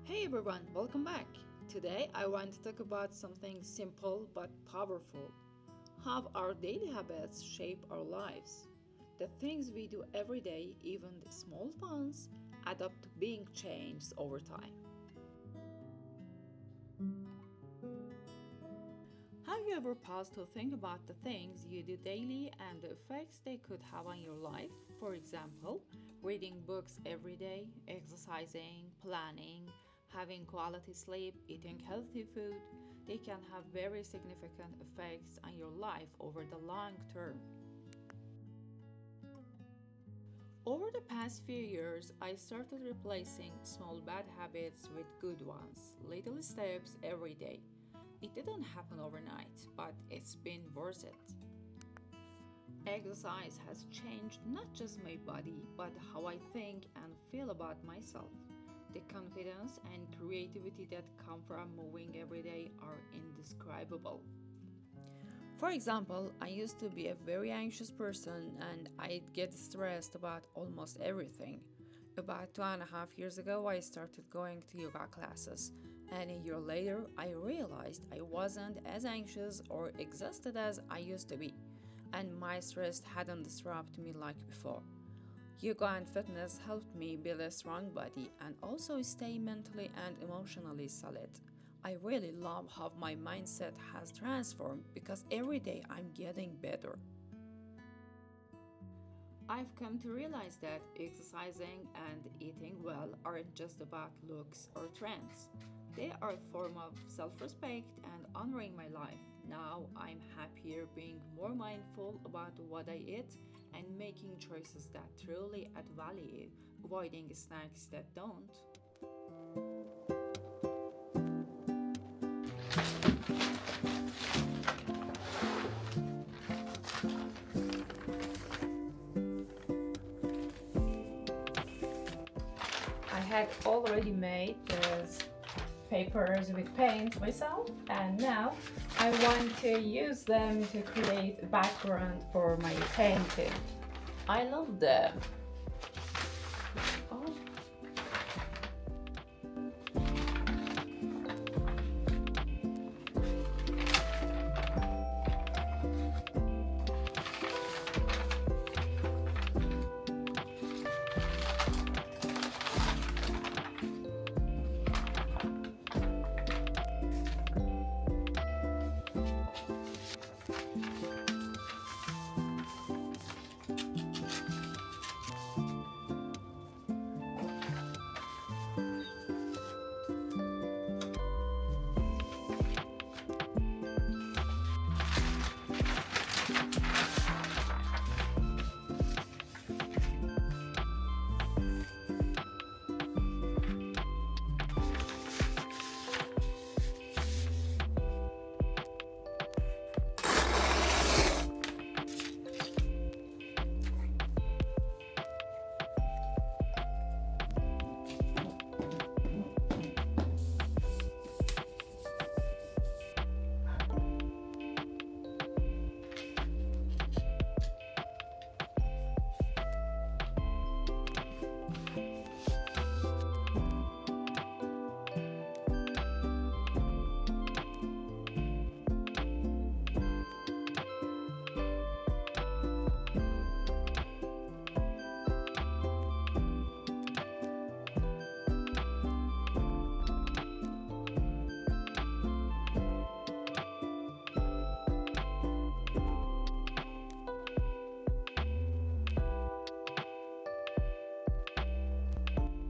Hey everyone, welcome back. Today I want to talk about something simple but powerful. How our daily habits shape our lives. The things we do every day, even the small ones, add up to being changed over time. Have you ever paused to think about the things you do daily and the effects they could have on your life? For example, reading books every day, exercising, planning, having quality sleep, eating healthy food, they can have very significant effects on your life over the long term. Over the past few years, I started replacing small bad habits with good ones, little steps every day. It didn't happen overnight, but it's been worth it. Exercise has changed not just my body, but how I think and feel about myself. The confidence and creativity that come from moving every day are indescribable. For example, I used to be a very anxious person and I'd get stressed about almost everything. About 2.5 years ago, I started going to yoga classes, and a year later, I realized I wasn't as anxious or exhausted as I used to be, and my stress hadn't disrupted me like before. Yoga and fitness helped me build a strong body and also stay mentally and emotionally solid. I really love how my mindset has transformed because every day I'm getting better. I've come to realize that exercising and eating well aren't just about looks or trends. They are a form of self respect and honoring my life. Now I'm happier being more mindful about what I eat and making choices that truly add value, avoiding snacks that don't. I had already made these papers with paint myself, and now I want to use them to create a background for my painting. I love them. Oh,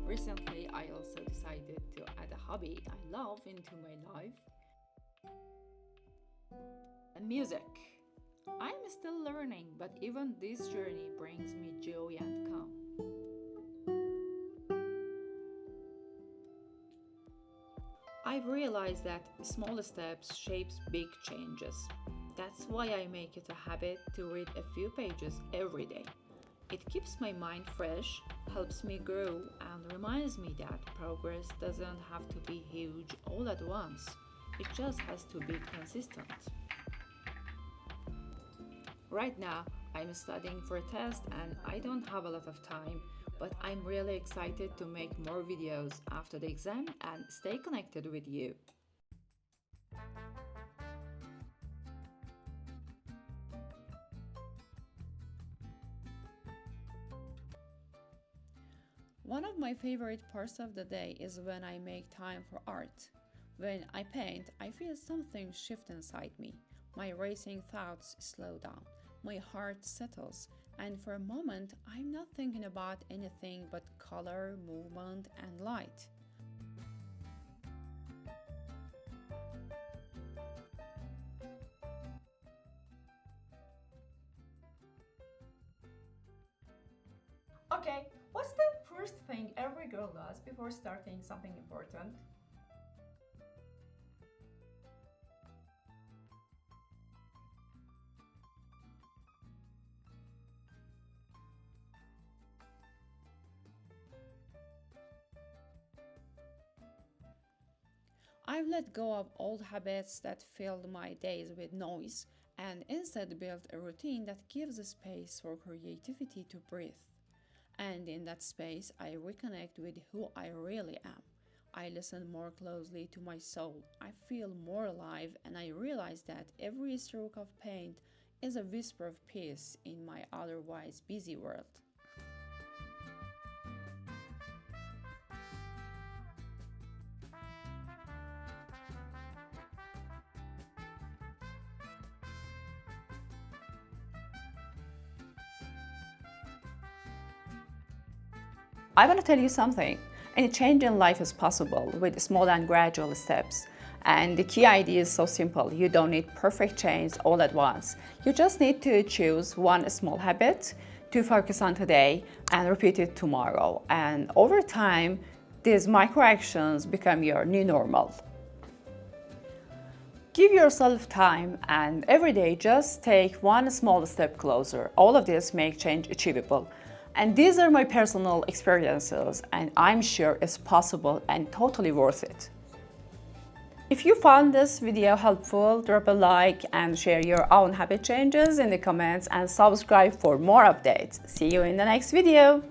recently, I also decided to add a hobby I love into my life, music. I'm still learning, but even this journey brings me joy and calm. I've realized that small steps shapes big changes. That's why I make it a habit to read a few pages every day. It keeps my mind fresh, helps me grow, and reminds me that progress doesn't have to be huge all at once. It just has to be consistent. Right now, I'm studying for a test and I don't have a lot of time, but I'm really excited to make more videos after the exam and stay connected with you. One of my favorite parts of the day is when I make time for art. When I paint, I feel something shift inside me. My racing thoughts slow down, my heart settles, and for a moment, I'm not thinking about anything but color, movement, and light. Okay, what's the first thing every girl does before starting something important? I've let go of old habits that filled my days with noise and instead built a routine that gives a space for creativity to breathe. And in that space, I reconnect with who I really am. I listen more closely to my soul. I feel more alive, and I realize that every stroke of paint is a whisper of peace in my otherwise busy world. I want to tell you something. Any change in life is possible with small and gradual steps. And the key idea is so simple. You don't need perfect change all at once. You just need to choose one small habit to focus on today and repeat it tomorrow. And over time, these micro actions become your new normal. Give yourself time and every day just take one small step closer. All of this make change achievable. And these are my personal experiences, and I'm sure it's possible and totally worth it. If you found this video helpful, drop a like and share your own habit changes in the comments and subscribe for more updates. See you in the next video.